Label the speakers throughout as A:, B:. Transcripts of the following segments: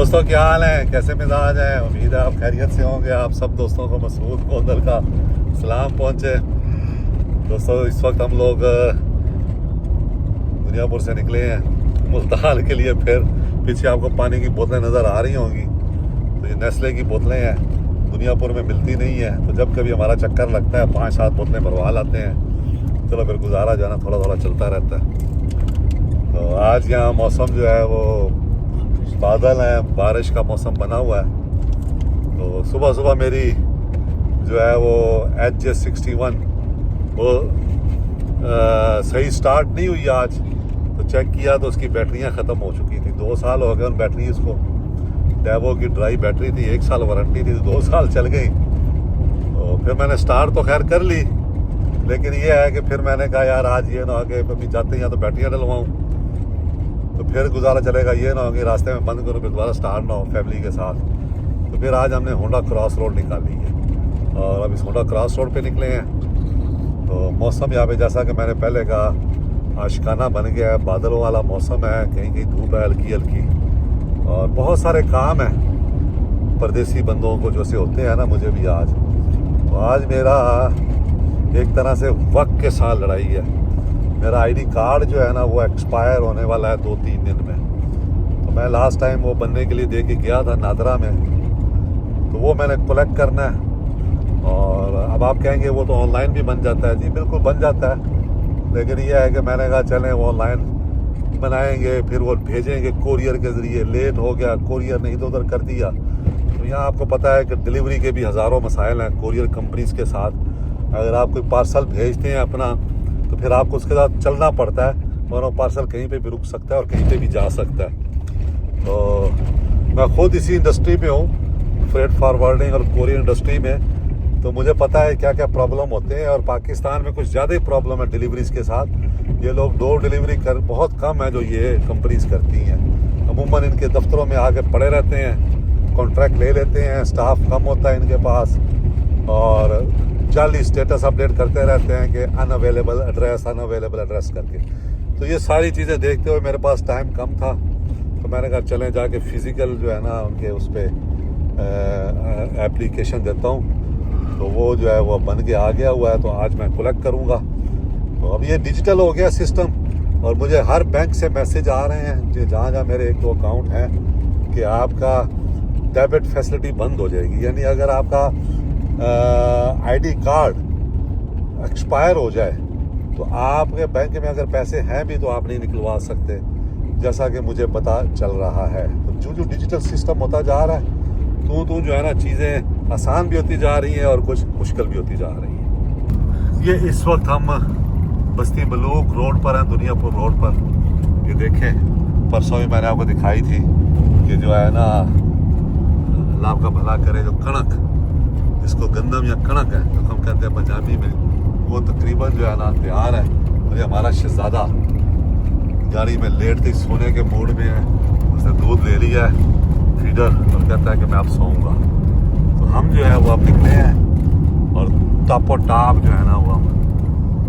A: दोस्तों क्या हाल है, कैसे मिजाज है। उम्मीद है आप खैरियत से होंगे। आप सब दोस्तों को मसूद गोंदल का सलाम पहुंचे। दोस्तों इस वक्त हम लोग दुनियापुर से निकले हैं मुल्तान के लिए। फिर पीछे आपको पानी की बोतलें नज़र आ रही होंगी, तो ये नेस्ले की बोतलें हैं, दुनियापुर में मिलती नहीं है। तो जब कभी हमारा चक्कर लगता है 5-7 बोतलें भरवा लाते हैं। चलो फिर गुजारा जाना थोड़ा थोड़ा चलता रहता है। तो आज यहाँ मौसम जो है वो बादल है, बारिश का मौसम बना हुआ है। तो सुबह सुबह मेरी जो है वो HJ61 वो सही स्टार्ट नहीं हुई आज। तो चेक किया तो उसकी बैटरियां ख़त्म हो चुकी थी। 2 साल हो गए उन बैटरी इसको। डेवो की ड्राई बैटरी थी, 1 साल वारंटी थी, तो 2 साल चल गई। तो फिर मैंने स्टार्ट तो खैर कर ली, लेकिन ये है कि फिर मैंने कहा यार आज ये ना हो कि अभी जाते हैं या तो बैटरियाँ डलवाऊँ, तो फिर गुजारा चलेगा। ये ना हो कि रास्ते में बंद करो फिर दोबारा स्टार्ट ना हो फैमिली के साथ। तो फिर आज हमने होंडा क्रॉस रोड निकाली है और अब इस होंडा क्रॉस रोड पे निकले हैं। तो मौसम यहाँ पे जैसा कि मैंने पहले कहा आशिकाना बन गया है, बादलों वाला मौसम है, कहीं कहीं धूप है हल्की हल्की, और बहुत सारे काम हैं परदेसी बंदों को जो से होते हैं ना, मुझे भी आज। तो आज मेरा एक तरह से वक्त के साथ लड़ाई है। मेरा आईडी कार्ड जो है ना वो एक्सपायर होने वाला है 2-3 दिन में। तो मैं लास्ट टाइम वो बनने के लिए दे के गया था नादरा में, तो वो मैंने कलेक्ट करना है। और अब आप कहेंगे वो तो ऑनलाइन भी बन जाता है। जी बिल्कुल बन जाता है, लेकिन ये है कि मैंने कहा चलें वो ऑनलाइन बनाएंगे, फिर वो भेजेंगे कोरियर के ज़रिए। लेट हो गया, कोरियर ने इधर उधर कर दिया। तो यहाँ आपको पता है कि डिलीवरी के भी हज़ारों मसाइल हैं कोरियर कंपनीज़ के साथ। अगर आप कोई पार्सल भेजते हैं अपना, तो फिर आपको उसके साथ चलना पड़ता है, वरना पार्सल कहीं पे भी रुक सकता है और कहीं पे भी जा सकता है। तो मैं खुद इसी इंडस्ट्री में हूँ, फ्रेट फॉरवर्डिंग और कोरियर इंडस्ट्री में। तो मुझे पता है क्या क्या प्रॉब्लम होते हैं, और पाकिस्तान में कुछ ज़्यादा ही प्रॉब्लम है डिलीवरीज़ के साथ। ये लोग डोर डिलीवरी बहुत कम है जो ये कंपनीज करती हैं। अमूमन इनके दफ्तरों में आके पड़े रहते हैं, कॉन्ट्रैक्ट ले लेते हैं, स्टाफ कम होता है इनके पास, और जाली स्टेटस अपडेट करते रहते हैं कि अनअवेलेबल एड्रेस करके। तो ये सारी चीज़ें देखते हुए मेरे पास टाइम कम था, तो मैंने कहा चलें जाके फ़िज़िकल जो है ना उनके उस पर एप्लीकेशन देता हूँ। तो वो जो है वो बन के आ गया हुआ है, तो आज मैं कलेक्ट करूँगा। तो अब ये डिजिटल हो गया सिस्टम, और मुझे हर बैंक से मैसेज आ रहे हैं जो जहाँ जहाँ मेरे 1-2 अकाउंट हैं कि आपका डेबिट फैसिलिटी बंद हो जाएगी। यानी अगर आपका आईडी कार्ड एक्सपायर हो जाए तो आपके बैंक में अगर पैसे हैं भी तो आप नहीं निकलवा सकते, जैसा कि मुझे पता चल रहा है। तो जो डिजिटल सिस्टम होता जा रहा है, तो जो है ना चीज़ें आसान भी होती जा रही हैं और कुछ मुश्किल भी होती जा रही हैं। ये इस वक्त हम बस्ती मलूक रोड पर हैं, दुनियापुर रोड पर। ये देखें, परसों भी मैंने आपको दिखाई थी कि जो है ना अल्लाह का भला करे, जो कणक, इसको गंदम या कणक है जो हम कहते हैं पंजाबी में, वो तकरीबन जो है ना तैयार है। और ये हमारा शहजादा गाड़ी में लेट के सोने के मूड में है। उसने दूध ले लिया है फीडर और कहता है कि मैं अब सोऊंगा। तो हम जो है वो अब निकले हैं और टापो टाप जो है ना वो हम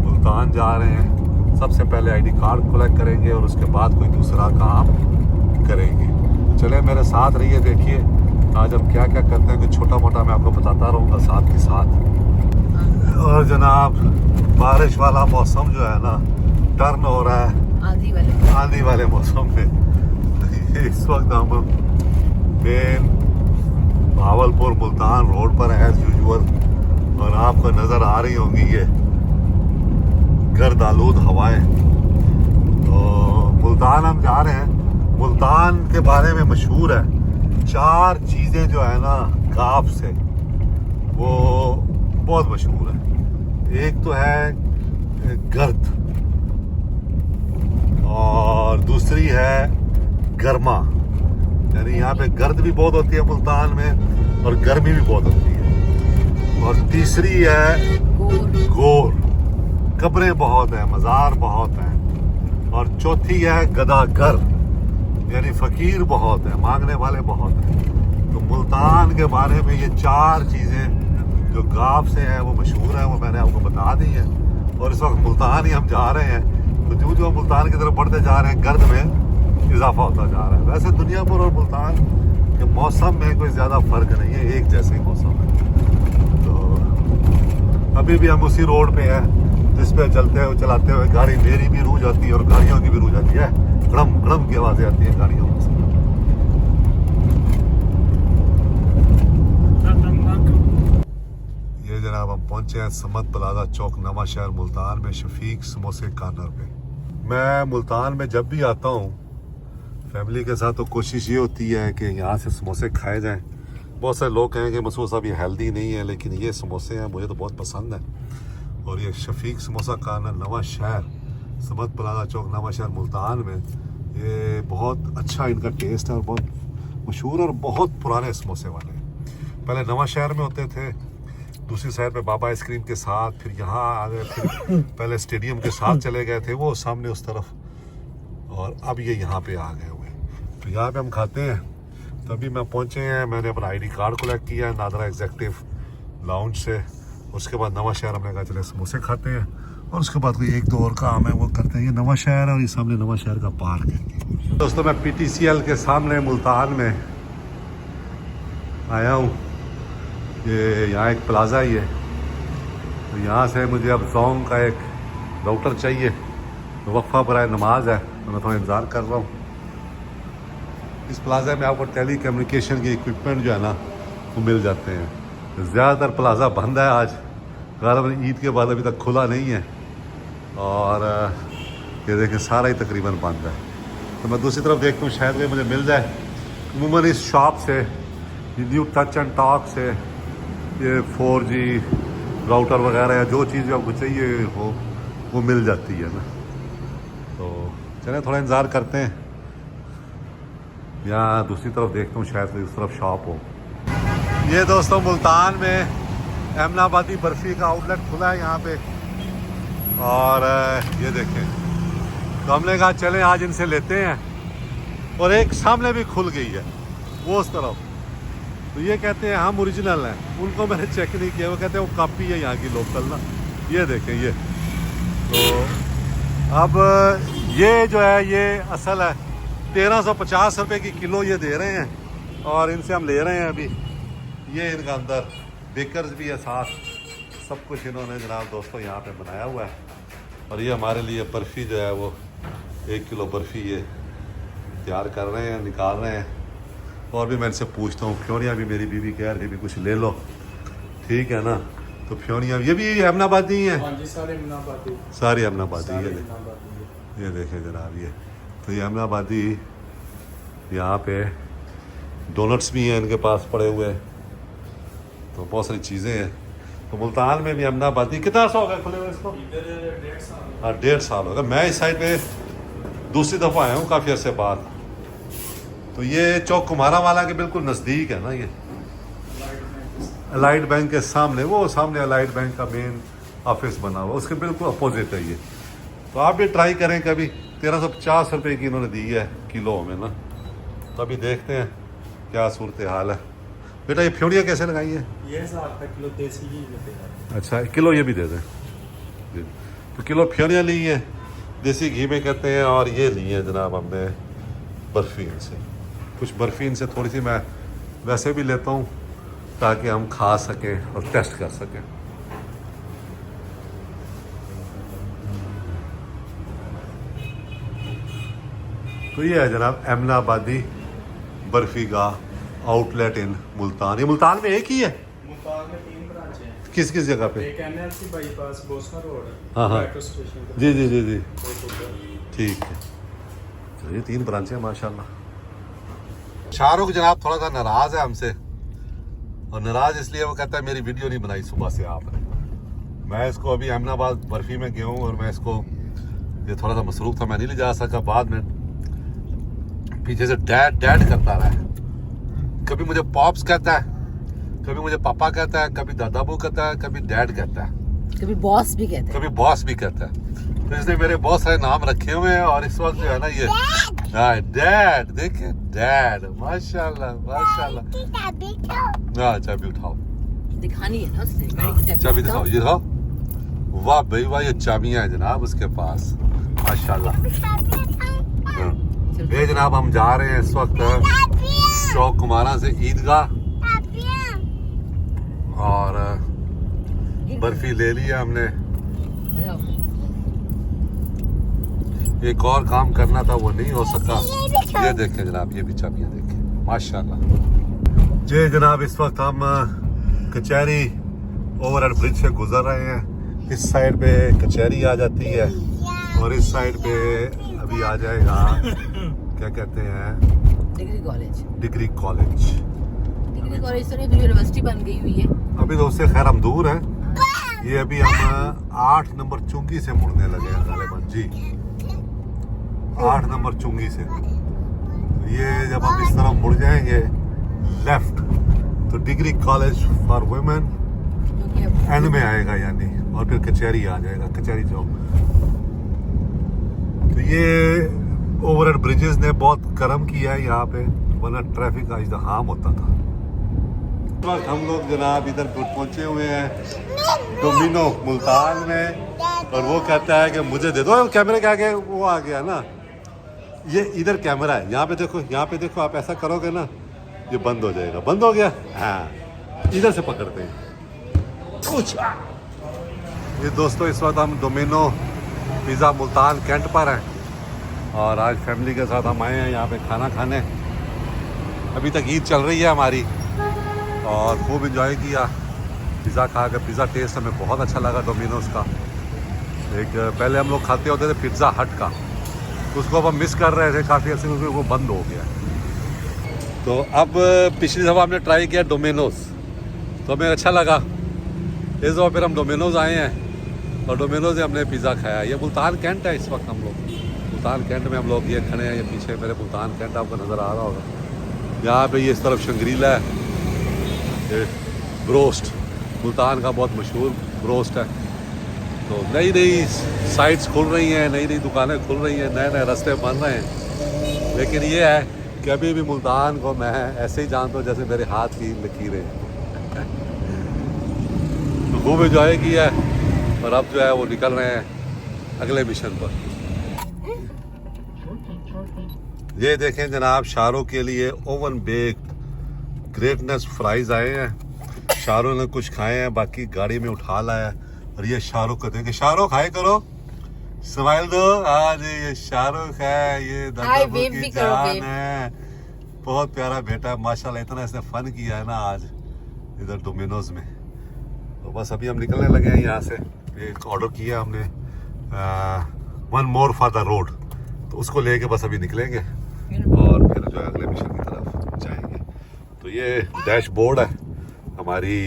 A: मुल्तान जा रहे हैं। सबसे पहले आईडी कार्ड कलेक्ट करेंगे और उसके बाद कोई दूसरा काम करेंगे। तो चले मेरे साथ रहिए, देखिए आज हम क्या क्या करते हैं। कुछ छोटा मोटा मैं आपको बताता रहूँगा साथ के साथ। और जनाब बारिश वाला मौसम जो है ना टर्न हो रहा है आंधी वाले मौसम में। इस वक्त हम मेन भावलपुर मुल्तान रोड पर है एज यूजुअल, और आपको नज़र आ रही होंगी ये गर्द आलूद हवाएं। तो मुल्तान हम जा रहे हैं। मुल्तान के बारे में मशहूर है 4 चीज़ें जो है ना गाफ से, वो बहुत मशहूर है। एक तो है गर्द, और दूसरी है गर्मा, यानी यहाँ पे गर्द भी बहुत होती है मुल्तान में और गर्मी भी बहुत होती है। और तीसरी है गोर, कब्रें बहुत हैं, मज़ार बहुत हैं। और चौथी है गदागर, यानी फ़कीर बहुत है, मांगने वाले बहुत हैं। तो मुल्तान के बारे में ये 4 चीज़ें जो गाफ से हैं वो मशहूर हैं, वो मैंने आपको बता दी हैं। और इस वक्त मुल्तान ही हम जा रहे हैं। तो जो मुल्तान की तरफ बढ़ते जा रहे हैं गर्द में इजाफा होता जा रहा है। वैसे दुनियापुर और मुल्तान मौसम में कोई ज़्यादा फर्क नहीं है, एक जैसे ही मौसम है। तो अभी भी हम उसी रोड पे हैं जिस पे चलाते हुए गाड़ी मेरी भी रूह जाती है और गाड़ियों की भी रूह जाती है। गड़म गड़म की आवाज़ें आती हैं गाड़ियों में से। ये जनाब हम पहुंचे हैं समत प्लाजा चौक, नवा शहर, मुल्तान में, शफीक समोसे कॉर्नर पे। मैं मुल्तान में जब भी आता हूँ फैमिली के साथ तो कोशिश ये होती है कि यहाँ से समोसे खाए जाएं। बहुत सारे लोग कहें कि मसूद साहब ये हेल्दी नहीं है, लेकिन ये समोसे हैं, मुझे तो बहुत पसंद है। और ये शफीक समोसा कॉर्नर, नवा शहर, समत प्लाजा चौक, नवा शहर, मुल्तान में, ये बहुत अच्छा इनका टेस्ट है और बहुत मशहूर और बहुत पुराने समोसे वाले हैं। पहले नवा शहर में होते थे, दूसरी साइड पे बाबा आइसक्रीम के साथ, फिर यहाँ आ गए, फिर पहले स्टेडियम के साथ चले गए थे वो सामने उस तरफ, और अब ये यहाँ पे आ गए हुए। तो यहाँ पे हम खाते हैं। तभी मैं पहुँचे हैं, मैंने अपना ID कार्ड कलेक्ट किया है नादरा एग्जेक्टिव लाउंज से। उसके बाद नवा शहर हमने कहा चले समोसे खाते हैं, और उसके बाद कोई एक दो और काम है वो करते हैं। ये नवा शहर है और ये सामने नवा शहर का पार्क है। दोस्तों मैं PTCL के सामने मुल्तान में आया हूँ। ये यहाँ एक प्लाजा ही है, तो यहाँ से मुझे अब जोंग का एक राउटर चाहिए, तो वक्फा बराए नमाज है, तो मैं थोड़ा इंतज़ार कर रहा हूँ। इस प्लाजा में आपको टेली कम्युनिकेशन के इक्विपमेंट जो है ना वो मिल जाते हैं। ज़्यादातर प्लाजा बंद है आज, गालिबन ईद के बाद अभी तक खुला नहीं है, और ये देखें सारा ही तकरीबन बंद है। तो मैं दूसरी तरफ देखता हूँ शायद मुझे मिल जाए। अमूमन इस शॉप से, न्यू टच एंड टॉक से, ये 4G राउटर वगैरह या जो चीज़ आपको चाहिए हो वो मिल जाती है ना। तो चलें थोड़ा इंतज़ार करते हैं। यहाँ दूसरी तरफ देखता हूँ शायद उस तरफ शॉप हो। ये दोस्तों मुल्तान में अहमदाबादी बर्फ़ी का आउटलेट खुला है यहाँ पे, और ये देखें। तो हमने कहा चलें आज इनसे लेते हैं, और एक सामने भी खुल गई है वो उस तरफ। तो ये कहते हैं हम ओरिजिनल हैं, उनको मैंने चेक नहीं किया, वो कहते हैं वो कॉपी है यहाँ की लोकल ना। ये देखें ये, तो अब ये जो है ये असल है। 1350 रुपये की किलो ये दे रहे हैं, और इनसे हम ले रहे हैं अभी। ये इनका अंदर बेकर्स भी है साथ, सब कुछ इन्होंने जनाब दोस्तों यहाँ पे बनाया हुआ है। और ये हमारे लिए बर्फ़ी जो है वो 1 किलो बर्फ़ी ये तैयार कर रहे हैं, निकाल रहे हैं। और भी मैं इनसे पूछता हूँ, फ्योनिया भी मेरी बीवी कह रही भी कुछ ले लो, ठीक है ना। तो फ्योनिया ये भी अहमदाबादी हैं?
B: हाँ जी, सारे अहमदाबादी,
A: सारी अहमदाबादी। ये देखें जनाब, ये तो ये अहमदाबादी। यहाँ पे डोनट्स भी हैं इनके पास पड़े हुए, तो बहुत सारी चीज़ें हैं। तो मुल्तान में भी अहमदाबादी कितना सा हो गया खुले हुए इसको?
B: इधर 1.5 साल।
A: हाँ 1.5 साल होगा। मैं इस साइड पे दूसरी दफ़ा आया हूँ काफ़ी अर्से बाद। तो ये चौक कुम्हारा वाला के बिल्कुल नज़दीक है ना, ये अलाइड बैंक के सामने, वो सामने अलाइड बैंक का मेन ऑफिस बना हुआ, उसके बिल्कुल अपोजिट है ये। तो आप भी ट्राई करें कभी। 1350 रुपये की इन्होंने दी है किलो में ना। तो अभी देखते हैं क्या सूरत हाल है। बेटा ये फ्योनिया कैसे लगाई है?
B: ये 1000 रुपये किलो देसी घी में।
A: अच्छा किलो ये भी दे दें। तो किलो फ्योनिया ली है देसी घी में कहते हैं, और ये ली है जनाब हमने बर्फ़ी इनसे। कुछ बर्फ़ी इनसे थोड़ी सी मैं वैसे भी लेता हूँ ताकि हम खा सकें और टेस्ट कर सकें। तो ये है जनाब अहमदाबादी बर्फ़ी का आउटलेट इन मुल्तान। ये मुल्तान में एक ही है?
B: मुल्तान में 3 ब्रांच हैं।
A: किस किस जगह पे?
B: एक NLC बाईपास बोसना रोड,
A: हाँ हाँ
B: मेट्रो स्टेशन पे।
A: जी जी जी जी
B: एक उधर।
A: ठीक है। चलिए 3 ब्रांचें हैं माशाल्लाह। शाहरुख जनाब थोड़ा सा नाराज़ है हमसे, और नाराज़ इसलिए वो कहता है मेरी वीडियो नहीं बनाई सुबह से आपने। मैं इसको अभी अहमदाबाद बर्फ़ी में गया हूँ, और मैं इसको ये थोड़ा सा मसरूफ़ था, मैं नहीं ले जा सका। बाद में पीछे से डैड डैड करता रहा है। कभी मुझे पॉप्स कहता है, कभी मुझे पापा कहता है, कभी दादाबू कहता है, कभी डैड कहता है,
C: कभी बॉस भी कहते हैं,
A: कभी बॉस भी कहता है। तो इसने मेरे बहुत सारे नाम रखे हुए हैं, और इस वक्त जो है ना ये हाँ डैड, देखिए डैड, माशाल्लाह माशाल्लाह। हाँ चाबी उठाओ,
C: दिखानी है ना उसने।
A: चाबी दिखाओ, ये दिखाओ। वाह भाई वाह, ये चाबियां हैं जनाब उसके पास माशाल्लाह। हाँ। ये जनाब हम जा रहे हैं इस वक्त चौक कुमारा से ईदगाह और बर्फी ले लिया हमने। एक और काम करना था वो नहीं हो सका। ये देखें जनाब, ये भी चाबियां देखें माशाल्लाह। जी जनाब, इस वक्त हम कचहरी ओवरहेड ब्रिज से गुजर रहे हैं। इस साइड पे कचहरी आ जाती है और इस साइड पे अभी आ जाएगा क्या कहते हैं,
C: degree college.
A: Degree college.
C: Degree college तो नहीं, यूनिवर्सिटी बन गई हुई है
A: अभी तो उससे खैर हम दूर हैं। ये अभी हम 8 नंबर चुंगी से मुड़ने लगे हैं गालिबन जी, 8 नंबर चुंगी से। तो ये जब हम इस तरफ मुड़ जाएंगे लेफ्ट तो degree college for women and में आएगा यानी, और फिर कचहरी आ जाएगा, कचहरी चौक। तो ये ओवरहेड ब्रिजेस ने बहुत करम किया है यहाँ पे, वरना ट्रैफिक आज हाम होता था। इस वक्त हम लोग जनाब इधर पहुंचे हुए हैं डोमिनो मुल्तान में, और वो कहता है कि मुझे दे दो कैमरे के आगे। वो आ गया ना, ये इधर कैमरा है, यहाँ पे देखो, यहाँ पे देखो, आप ऐसा करोगे ना ये बंद हो जाएगा। बंद हो गया, हाँ इधर से पकड़ते हैं। ये दोस्तों इस वक्त हम डोमिनो पिज़्ज़ा मुल्तान कैंट पर हैं और आज फैमिली के साथ हम आए हैं यहाँ पे खाना खाने। अभी तक ईद चल रही है हमारी और खूब इंजॉय किया पिज़्ज़ा खा कर। पिज़्ज़ा टेस्ट हमें बहुत अच्छा लगा डोमिनोज का। एक पहले हम लोग खाते होते थे पिज़्ज़ा हट का, उसको अब हम मिस कर रहे थे काफ़ी अर्से, क्योंकि वो बंद हो गया। तो अब पिछली दफ़ा हमने ट्राई किया डोमिनोज, तो हमें अच्छा लगा। इस दफ़ा फिर हम डोमिनोज आए हैं और डोमिनोज से हमने पिज़्ज़ा खाया। ये मुल्तान कैंट है, इस वक्त हम लोग मुल्तान कैंट में हम लोग ये खड़े हैं। ये पीछे मेरे मुल्तान कैंट आपको नज़र आ रहा होगा। यहाँ पे ये इस तरफ शंग्रीला है, ये ब्रोस्ट मुल्तान का बहुत मशहूर ब्रोस्ट है। तो नई नई साइट्स खुल रही हैं, नई नई दुकानें खुल रही हैं, नए नए रास्ते बन रहे हैं। लेकिन ये है कि अभी भी मुल्तान को मैं ऐसे ही जानता हूँ जैसे मेरे हाथ की लकीरें। तो खूब इंजॉय किया है और अब जो है वो निकल रहे हैं अगले मिशन पर। ये देखें जनाब, शाहरुख के लिए ओवन बेक्ड ग्रेटनेस फ्राइज आए हैं। शाहरुख ने कुछ खाए हैं, बाकी गाड़ी में उठा लाया है। और ये शाहरुख को देखें, शाहरुख हाय करो, स्माइल दो। आज ये शाहरुख है, ये दादाबू की जान है, बहुत प्यारा बेटा है माशाल्लाह। इतना इसने फन किया है ना आज इधर डोमिनोज में। तो बस अभी हम निकलने लगे हैं यहाँ से। एक ऑर्डर किया हमने, 1 मोर फॉर द रोड, तो उसको लेके बस अभी निकलेंगे और फिर जो है अगले मिशन की तरफ जाएंगे। तो ये डैशबोर्ड है हमारी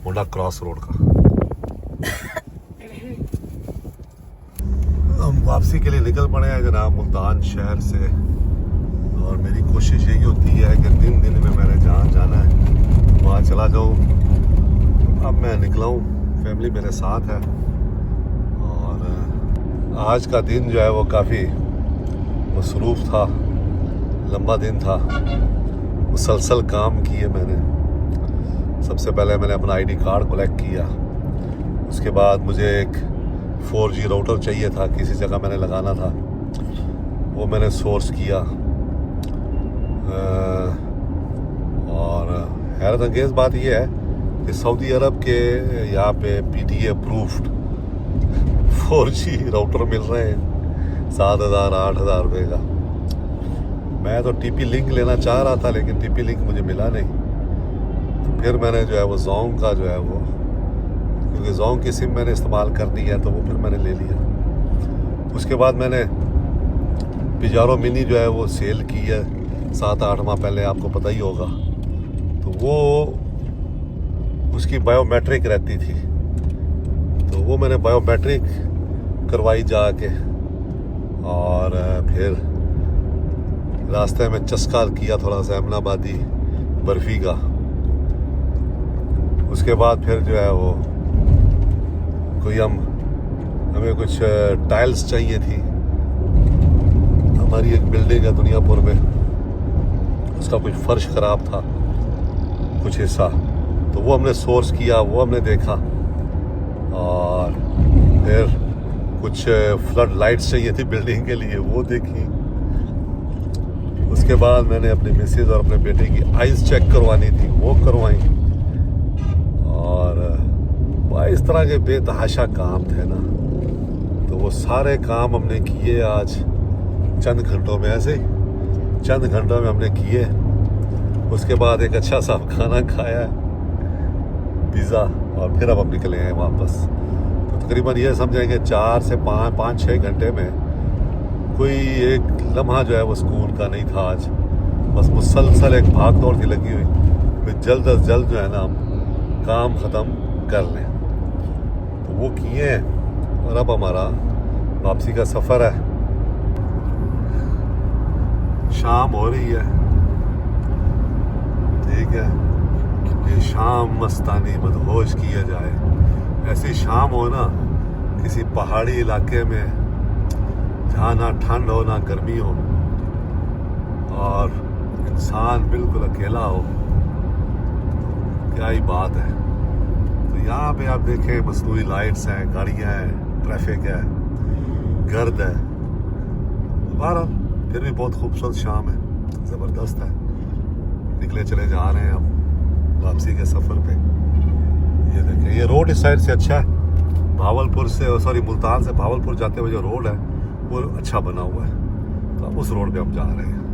A: होंडा क्रॉस रोड का। हम वापसी के लिए निकल पड़े हैं जनाब मुल्तान शहर से, और मेरी कोशिश यही होती है कि दिन दिन में मैंने जहाँ जाना है वहाँ चला जाऊँ। अब मैं निकला हूँ, फैमिली मेरे साथ है, और आज का दिन जो है वो काफ़ी मसरूफ़ था, लंबा दिन था, मुसलसल काम किए मैंने। सबसे पहले मैंने अपना आईडी कार्ड कलेक्ट किया, उसके बाद मुझे एक 4G राउटर चाहिए था, किसी जगह मैंने लगाना था, वो मैंने सोर्स किया। और हैरत अंगेज़ बात यह है कि सऊदी अरब के यहाँ पे PTA अप्रूव्ड 4G राउटर मिल रहे हैं 7,000 8,000 रुपये का। मैं तो TP लिंक लेना चाह रहा था, लेकिन TP लिंक मुझे मिला नहीं। तो फिर मैंने जो है वो जोंग का जो है वो, क्योंकि जोंग की सिम मैंने इस्तेमाल करनी है, तो वो फिर मैंने ले लिया। उसके बाद मैंने पिजारो मिनी जो है वो सेल की है 7-8 माह पहले, आपको पता ही होगा। तो वो उसकी बायोमेट्रिक रहती थी, तो वो मैंने बायोमेट्रिक करवाई जाके, और फिर रास्ते में चस्का किया थोड़ा सा अहमदाबादी बर्फ़ी का। उसके बाद फिर जो है वो कोई हमें कुछ टाइल्स चाहिए थी। हमारी एक बिल्डिंग है दुनियापुर में, उसका कुछ फर्श ख़राब था कुछ हिस्सा, तो वो हमने सोर्स किया, वो हमने देखा। और फिर कुछ फ्लड लाइट्स चाहिए थी बिल्डिंग के लिए, वो देखी। उसके बाद मैंने अपनी मिसेज और अपने बेटे की आइज़ चेक करवानी थी, वो करवाई। और इस तरह के बेतहाशा काम थे ना, तो वो सारे काम हमने किए आज चंद घंटों में, ऐसे ही चंद घंटों में हमने किए। उसके बाद एक अच्छा सा खाना खाया, पिज़्ज़ा, और फिर अब हम निकले हैं वापस। तो तकरीबन ये समझेंगे 4 से 5-6 घंटे में कोई एक लम्हा जो है वो सुकून का नहीं था आज। बस मुसलसल एक भाग दौड़ की लगी हुई, फिर जल्द अज जल्द जो है ना हम काम ख़त्म कर लें, तो वो किए हैं। और अब हमारा वापसी का सफ़र है। शाम हो रही है, ठीक है, ये शाम मस्तानी मदहोश किया जाए। ऐसी शाम हो ना किसी पहाड़ी इलाके में जहाँ ना ठंड हो ना गर्मी हो और इंसान बिल्कुल अकेला हो, तो क्या ही बात है। तो यहाँ पे आप देखें मसनूई लाइट्स हैं, गाड़ियाँ हैं, ट्रैफिक है, गर्द है। बहरहाल फिर भी बहुत खूबसूरत शाम है, ज़बरदस्त है। निकले चले जा रहे हैं अब वापसी के सफ़र पे। ये देखें, ये रोड इस साइड से अच्छा है, भावलपुर से, सॉरी मुल्तान से भावलपुर जाते हुए जो रोड है वो अच्छा बना हुआ है, तो अब उस रोड पे हम जा रहे हैं।